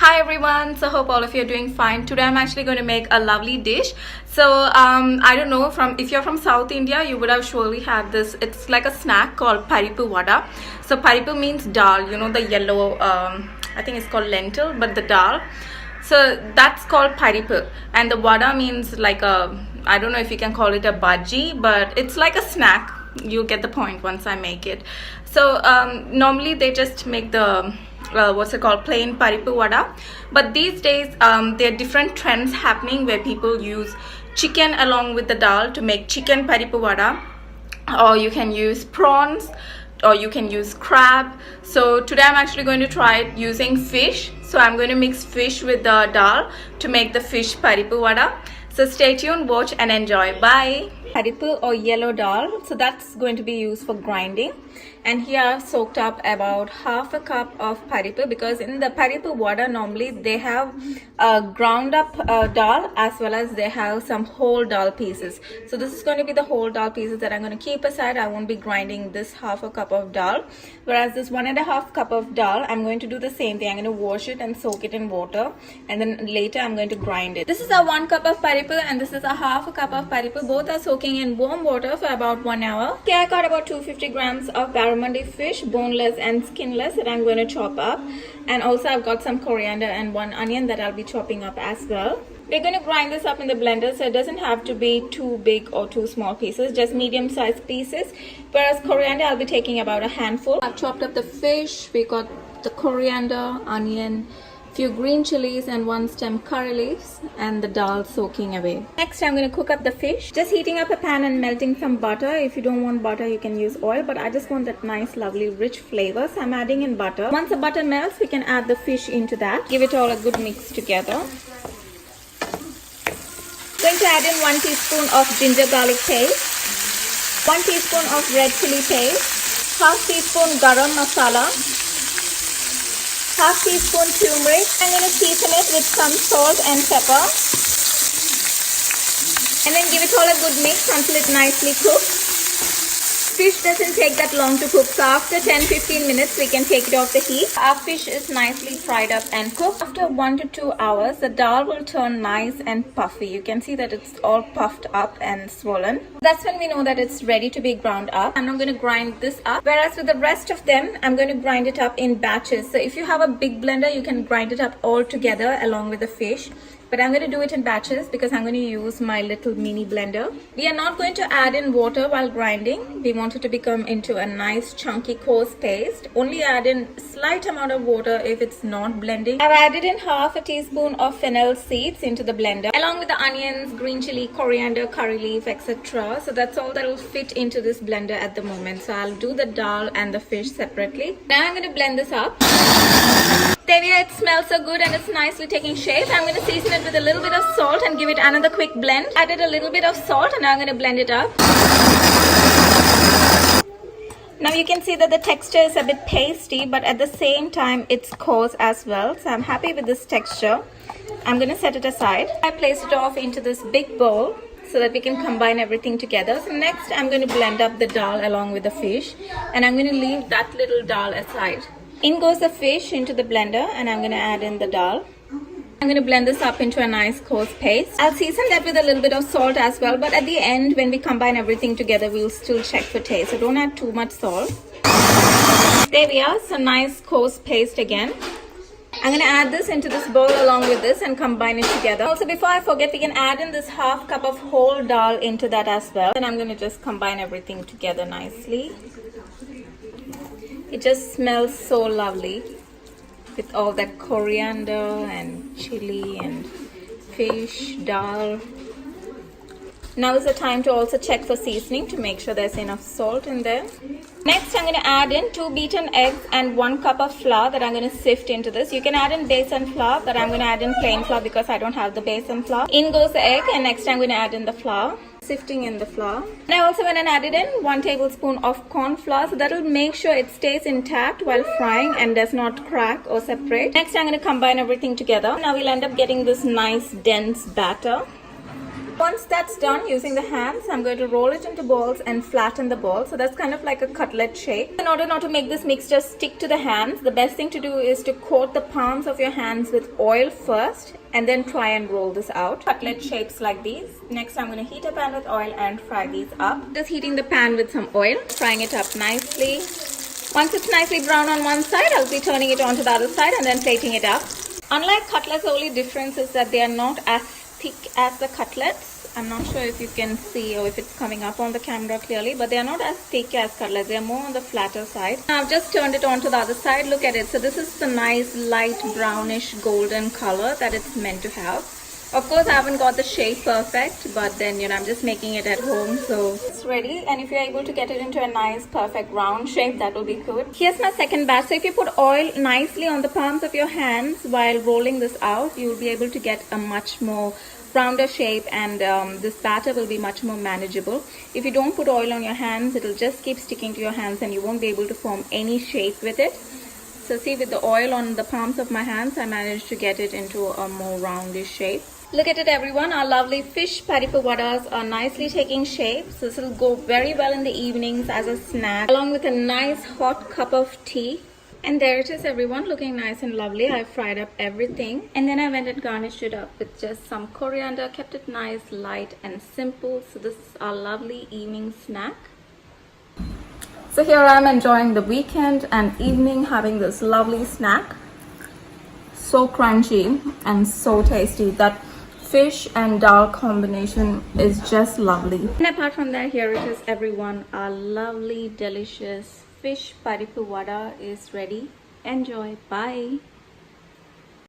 Hi everyone, so hope all of you are doing fine. Today I'm actually going to make a lovely dish. So I don't know, if you're from South India, you would have surely had this. It's like a snack called Parippu Vada. So Parippu means dal, the yellow, I think it's called lentil, but the dal. So that's called Parippu, and the Vada means like I don't know if you can call it a bhaji, but it's like a snack. You'll get the point once I make it. So normally they just make the plain Parippu Vada, but these days there are different trends happening where people use chicken along with the dal to make chicken Parippu Vada, or you can use prawns, or you can use crab. So today I'm actually going to try it using fish. So I'm going to mix fish with the dal to make the fish Parippu Vada. So stay tuned, watch and enjoy. Bye. Parippu or yellow dal, so that's going to be used for grinding, and here I've soaked up about half a cup of parippu, because in the Parippu Vada normally they have ground up dal as well as they have some whole dal pieces. So this is going to be the whole dal pieces that I'm going to keep aside. I won't be grinding this half a cup of dal, whereas this 1.5 cup of dal I'm going to do the same thing. I'm going to wash it and soak it in water, and then later I'm going to grind it. This is a 1 cup of parippu and this is a half a cup of parippu. Both are soaking in warm water for about 1 hour. Okay, I got about 250 grams of barramundi fish, boneless and skinless, that I'm going to chop up, and also I've got some coriander and 1 onion that I'll be chopping up as well. We're going to grind this up in the blender, so it doesn't have to be too big or too small pieces, just medium sized pieces. Whereas coriander, I'll be taking about a handful. I've chopped up the fish. We got the coriander, onion, few green chilies and 1 stem curry leaves, and the dal soaking away. Next I'm going to cook up the fish, just heating up a pan and melting some butter. If you don't want butter you can use oil, but I just want that nice lovely rich flavor, so I'm adding in butter. Once the butter melts, we can add the fish into that. Give it all a good mix together. Going to add in 1 teaspoon of ginger garlic paste, 1 teaspoon of red chili paste, half teaspoon garam masala, half teaspoon turmeric. I'm going to season it with some salt and pepper, and then give it all a good mix until it nicely cooks. Fish doesn't take that long to cook, so after 10-15 minutes we can take it off the heat. Our fish is nicely fried up and cooked. After 1 to 2 hours, the dal will turn nice and puffy. You can see that it's all puffed up and swollen. That's when we know that it's ready to be ground up. I'm not going to grind this up, whereas with the rest of them I'm going to grind it up in batches. So if you have a big blender, you can grind it up all together along with the fish, but I'm going to do it in batches because I'm going to use my little mini blender. We are not going to add in water while grinding. We want it to become into a nice chunky coarse paste. Only add in slight amount of water if it's not blending. I've added in half a teaspoon of fennel seeds into the blender, along with the onions, green chili, coriander, curry leaf, etc. So that's all that will fit into this blender at the moment. So I'll do the dal and the fish separately. Now I'm going to blend this up. There we are. It smells so good and it's nicely taking shape. I'm going to season it with a little bit of salt and give it another quick blend. Added a little bit of salt and now I'm going to blend it up. Now you can see that the texture is a bit pasty, but at the same time it's coarse as well. So I'm happy with this texture. I'm going to set it aside. I place it off into this big bowl so that we can combine everything together. So next I'm going to blend up the dal along with the fish, and I'm going to leave that little dal aside. In goes the fish into the blender, and I'm going to add in the dal. I'm going to blend this up into a nice coarse paste. I'll season that with a little bit of salt as well, but at the end when we combine everything together we'll still check for taste, so don't add too much salt. There we are, so nice coarse paste again. I'm going to add this into this bowl along with this and combine it together. Also, before I forget, we can add in this half cup of whole dal into that as well, and I'm going to just combine everything together nicely. It just smells so lovely with all that coriander and chili and fish, dal. Now is the time to also check for seasoning to make sure there's enough salt in there. Next I'm going to add in 2 beaten eggs and 1 cup of flour that I'm going to sift into this. You can add in besan flour, but I'm going to add in plain flour because I don't have the besan flour. In goes the egg, and next I'm going to add in the flour. Sifting in the flour. And I also went and added in 1 tablespoon of corn flour, so that will make sure it stays intact while frying and does not crack or separate. Next I'm going to combine everything together. Now we'll end up getting this nice dense batter. Once that's done, using the hands, I'm going to roll it into balls and flatten the ball. So that's kind of like a cutlet shape. In order not to make this mixture stick to the hands, the best thing to do is to coat the palms of your hands with oil first and then try and roll this out. Cutlet shapes like these. Next, I'm going to heat a pan with oil and fry these up. Just heating the pan with some oil, frying it up nicely. Once it's nicely brown on one side, I'll be turning it onto the other side and then plating it up. Unlike cutlets, the only difference is that they are not as thick as the cutlets. I'm not sure if you can see or if it's coming up on the camera clearly, but they are not as thick as cutlets. They are more on the flatter side. Now I've just turned it onto the other side. Look at it. So this is the nice light brownish golden color that it's meant to have. Of course, I haven't got the shape perfect, but then, I'm just making it at home, so it's ready. And if you're able to get it into a nice, perfect round shape, that will be good. Here's my second batch. So if you put oil nicely on the palms of your hands while rolling this out, you'll be able to get a much more rounder shape, and this batter will be much more manageable. If you don't put oil on your hands, it'll just keep sticking to your hands and you won't be able to form any shape with it. So see, with the oil on the palms of my hands, I managed to get it into a more roundish shape. Look at it, everyone. Our lovely fish Parippu Vadas are nicely taking shape. So this will go very well in the evenings as a snack, along with a nice hot cup of tea. And there it is, everyone, looking nice and lovely. I fried up everything. And then I went and garnished it up with just some coriander, kept it nice, light and simple. So this is our lovely evening snack. So here I am enjoying the weekend and evening, having this lovely snack. So crunchy and so tasty. That fish and dal combination is just lovely. And apart from that, here it is, everyone. Our lovely, delicious fish Parippu Vada is ready. Enjoy. Bye.